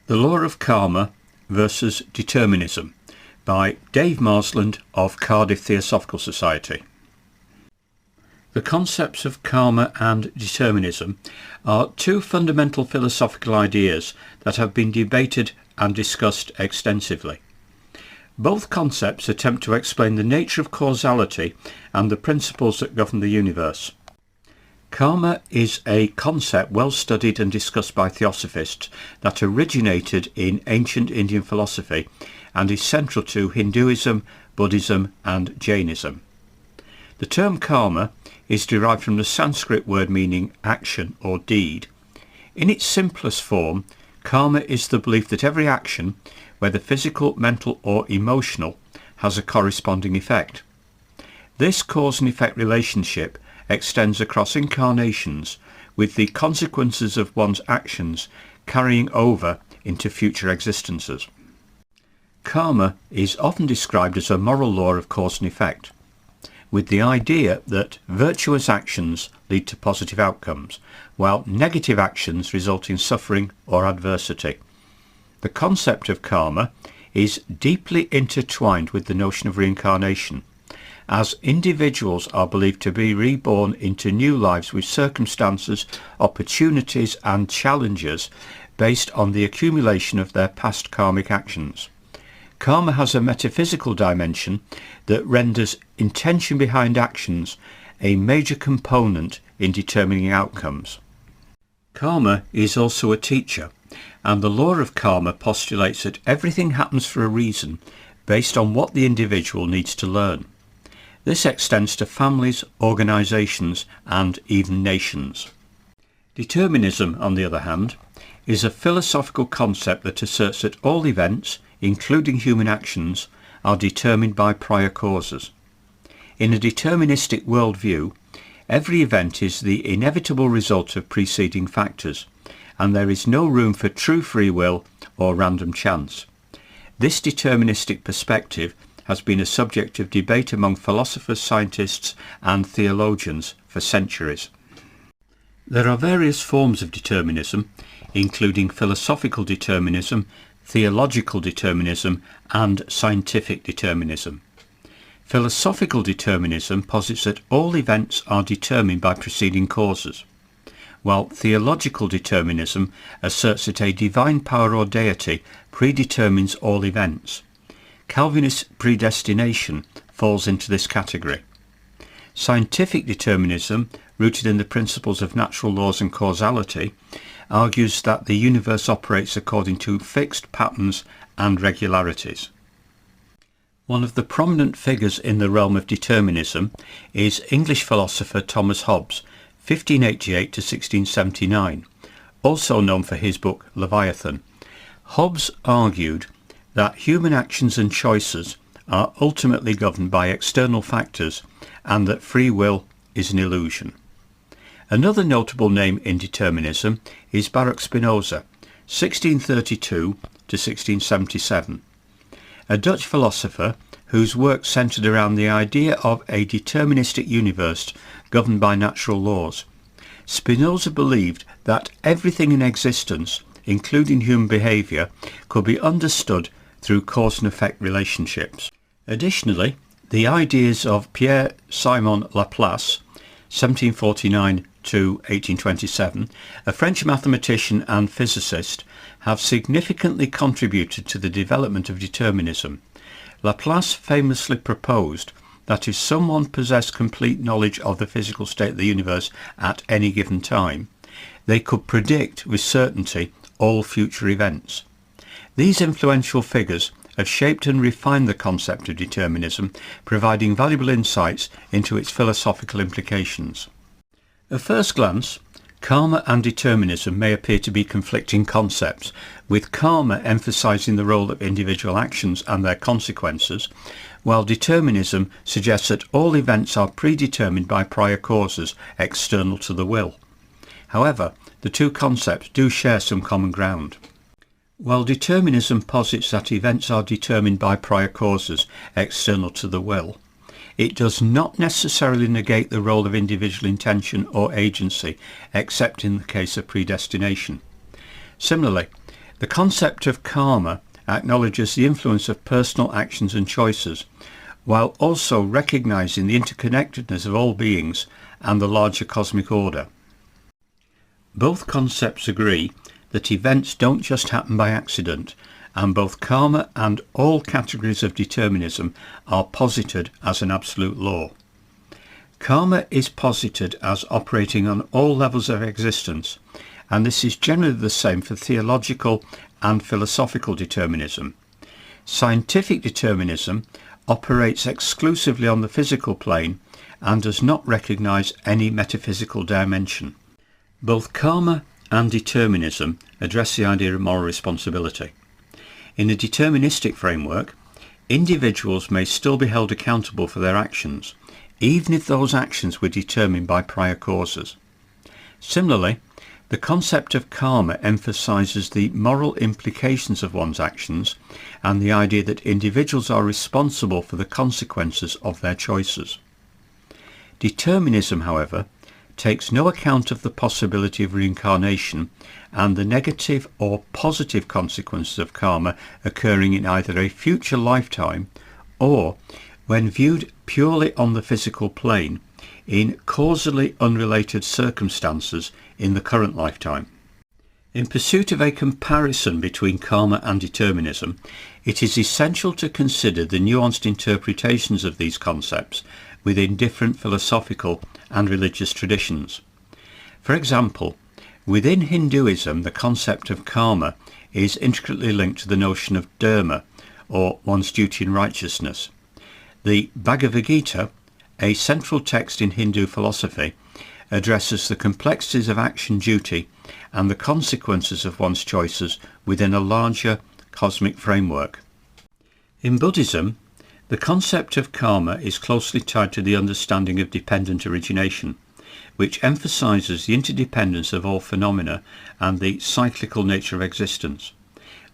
The Law of Karma versus Determinism by Dave Marsland of Cardiff Theosophical Society. The concepts of karma and determinism are two fundamental philosophical ideas that have been debated and discussed extensively. Both concepts attempt to explain the nature of causality and the principles that govern the universe. Karma is a concept well studied and discussed by Theosophists that originated in ancient Indian philosophy and is central to Hinduism, Buddhism and Jainism. The term karma is derived from the Sanskrit word meaning action or deed. In its simplest form, karma is the belief that every action, whether physical, mental or emotional, has a corresponding effect. This cause and effect relationship extends across incarnations, with the consequences of one's actions carrying over into future existences. Karma is often described as a moral law of cause and effect, with the idea that virtuous actions lead to positive outcomes, while negative actions result in suffering or adversity. The concept of karma is deeply intertwined with the notion of reincarnation, as individuals are believed to be reborn into new lives with circumstances, opportunities and challenges based on the accumulation of their past karmic actions. Karma has a metaphysical dimension that renders intention behind actions a major component in determining outcomes. Karma is also a teacher, and the law of karma postulates that everything happens for a reason based on what the individual needs to learn. This extends to families, organisations and even nations. Determinism, on the other hand, is a philosophical concept that asserts that all events, including human actions, are determined by prior causes. In a deterministic worldview, every event is the inevitable result of preceding factors, and there is no room for true free will or random chance. This deterministic perspective has been a subject of debate among philosophers, scientists and theologians for centuries. There are various forms of determinism, including philosophical determinism, theological determinism and scientific determinism. Philosophical determinism posits that all events are determined by preceding causes, while theological determinism asserts that a divine power or deity predetermines all events. Calvinist predestination falls into this category. Scientific determinism, rooted in the principles of natural laws and causality, argues that the universe operates according to fixed patterns and regularities. One of the prominent figures in the realm of determinism is English philosopher Thomas Hobbes, 1588 to 1679, also known for his book Leviathan. Hobbes argued that human actions and choices are ultimately governed by external factors and that free will is an illusion. Another notable name in determinism is Baruch Spinoza, 1632 to 1677, a Dutch philosopher whose work centred around the idea of a deterministic universe governed by natural laws. Spinoza believed that everything in existence, including human behaviour, could be understood through cause and effect relationships. Additionally, the ideas of Pierre-Simon Laplace, 1749 to 1827, a French mathematician and physicist, have significantly contributed to the development of determinism. Laplace famously proposed that if someone possessed complete knowledge of the physical state of the universe at any given time, they could predict with certainty all future events. These influential figures have shaped and refined the concept of determinism, providing valuable insights into its philosophical implications. At first glance, karma and determinism may appear to be conflicting concepts, with karma emphasising the role of individual actions and their consequences, while determinism suggests that all events are predetermined by prior causes external to the will. However, the two concepts do share some common ground. While determinism posits that events are determined by prior causes external to the will, it does not necessarily negate the role of individual intention or agency, except in the case of predestination. Similarly, The concept of karma acknowledges the influence of personal actions and choices, while also recognizing the interconnectedness of all beings and the larger cosmic order. Both concepts agree that events don't just happen by accident, and both karma and all categories of determinism are posited as an absolute law. Karma is posited as operating on all levels of existence, and this is generally the same for theological and philosophical determinism. Scientific determinism operates exclusively on the physical plane and does not recognize any metaphysical dimension. Both karma and determinism address the idea of moral responsibility. In a deterministic framework, individuals may still be held accountable for their actions, even if those actions were determined by prior causes. Similarly, the concept of karma emphasizes the moral implications of one's actions and the idea that individuals are responsible for the consequences of their choices. Determinism, however, takes no account of the possibility of reincarnation and the negative or positive consequences of karma occurring in either a future lifetime or, when viewed purely on the physical plane, in causally unrelated circumstances in the current lifetime. In pursuit of a comparison between karma and determinism, it is essential to consider the nuanced interpretations of these concepts within different philosophical and religious traditions. For example, within Hinduism, the concept of karma is intricately linked to the notion of dharma, or one's duty and righteousness. The Bhagavad Gita, a central text in Hindu philosophy, addresses the complexities of action duty and the consequences of one's choices within a larger cosmic framework. In Buddhism, the concept of karma is closely tied to the understanding of dependent origination, which emphasizes the interdependence of all phenomena and the cyclical nature of existence.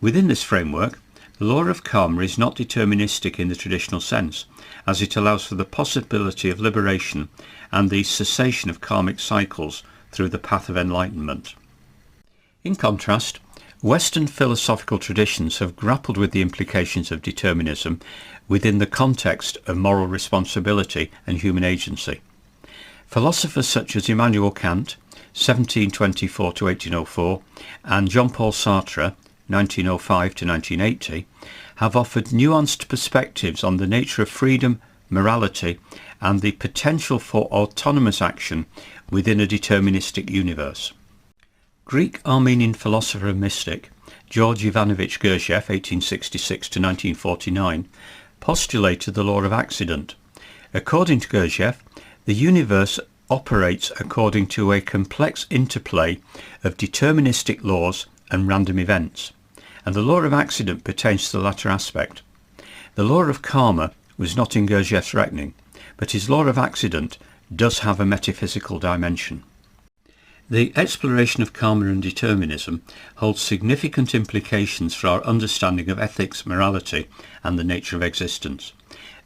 Within this framework, the law of karma is not deterministic in the traditional sense, as it allows for the possibility of liberation and the cessation of karmic cycles through the path of enlightenment. In contrast, Western philosophical traditions have grappled with the implications of determinism within the context of moral responsibility and human agency. Philosophers such as Immanuel Kant, 1724 to 1804, and Jean-Paul Sartre, 1905 to 1980, have offered nuanced perspectives on the nature of freedom, morality, and the potential for autonomous action within a deterministic universe. Greek-Armenian philosopher and mystic George Ivanovich Gurdjieff, 1866 to 1949, postulated the law of accident. According to Gurdjieff, the universe operates according to a complex interplay of deterministic laws and random events, and the law of accident pertains to the latter aspect. The law of karma was not in Gurdjieff's reckoning, but his law of accident does have a metaphysical dimension. The exploration of karma and determinism holds significant implications for our understanding of ethics, morality, and the nature of existence.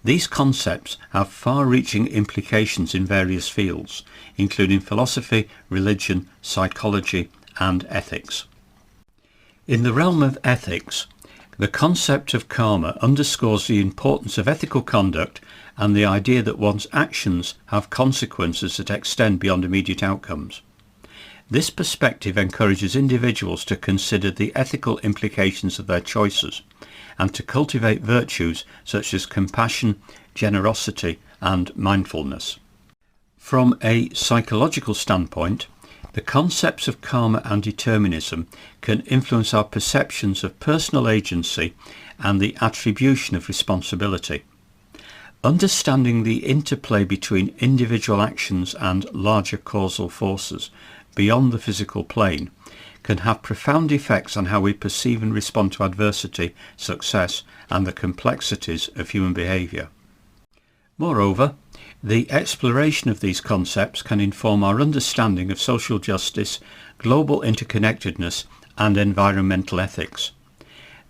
These concepts have far-reaching implications in various fields, including philosophy, religion, psychology, and ethics. In the realm of ethics, the concept of karma underscores the importance of ethical conduct and the idea that one's actions have consequences that extend beyond immediate outcomes. This perspective encourages individuals to consider the ethical implications of their choices and to cultivate virtues such as compassion, generosity, and mindfulness. From a psychological standpoint, the concepts of karma and determinism can influence our perceptions of personal agency and the attribution of responsibility. Understanding the interplay between individual actions and larger causal forces beyond the physical plane can have profound effects on how we perceive and respond to adversity, success, and the complexities of human behaviour. Moreover, the exploration of these concepts can inform our understanding of social justice, global interconnectedness, and environmental ethics.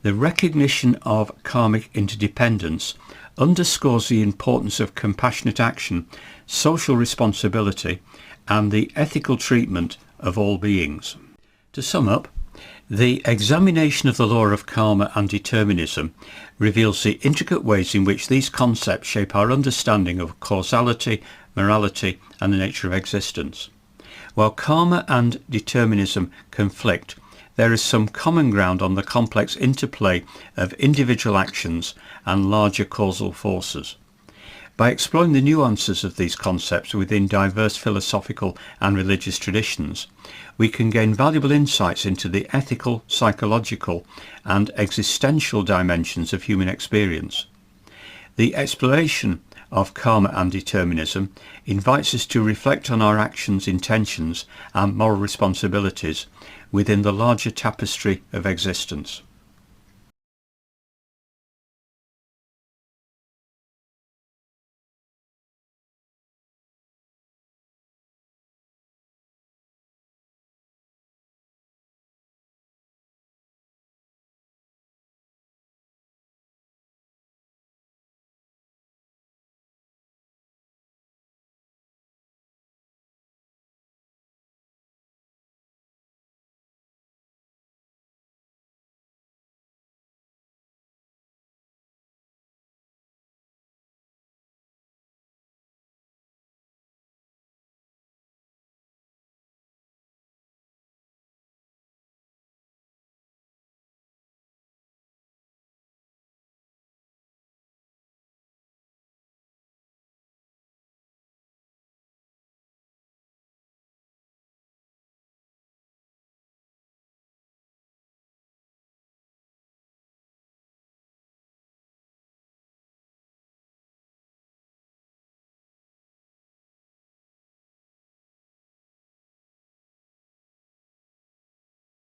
The recognition of karmic interdependence underscores the importance of compassionate action, social responsibility, and the ethical treatment of all beings. To sum up, The examination of the law of karma and determinism reveals the intricate ways in which these concepts shape our understanding of causality, morality, and the nature of existence. While karma and determinism conflict, there is some common ground on the complex interplay of individual actions and larger causal forces. By exploring the nuances of these concepts within diverse philosophical and religious traditions, we can gain valuable insights into the ethical, psychological, and existential dimensions of human experience. The exploration of karma and determinism invites us to reflect on our actions, intentions, and moral responsibilities within the larger tapestry of existence.